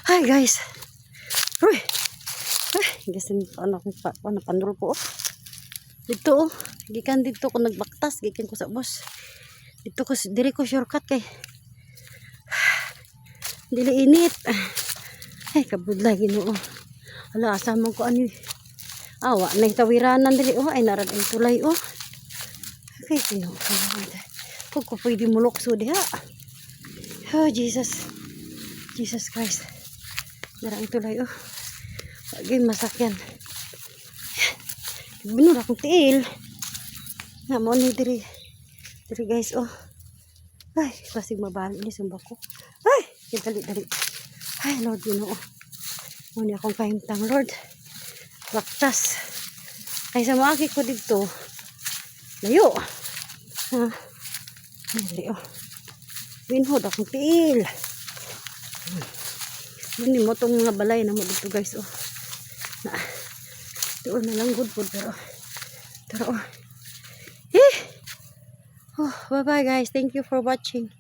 Hi guys. Uy. Ay, gasin ano pandol ko. Dito gikan dito ko nagbaktas gikan ko sa bus. Dito ko diri ko shortcut kay dili init. Ay kabudlay Ginoo. Ala asama ko ani. Awa na tawiranan diri ay narad ang tulay Okay, Ginoo. Pag ko pwede mulokso diha. Oh Jesus. Jesus Christ. Narang tulay Pagay masakyan. Binura akong tiil. Nga mo ni diri. Diri guys Ay, basig mabalik ni sumba ko. Ay, dali. Ay, Lord, Ginoo. Muna akong kahimtang, Lord. Baktas. Kaysa maaki ko dito. Layo. Ha? Dali Binhod akong tiil. Hindi mo itong mga balay na mo dito guys doon na lang good food pero bye bye guys, thank you for watching.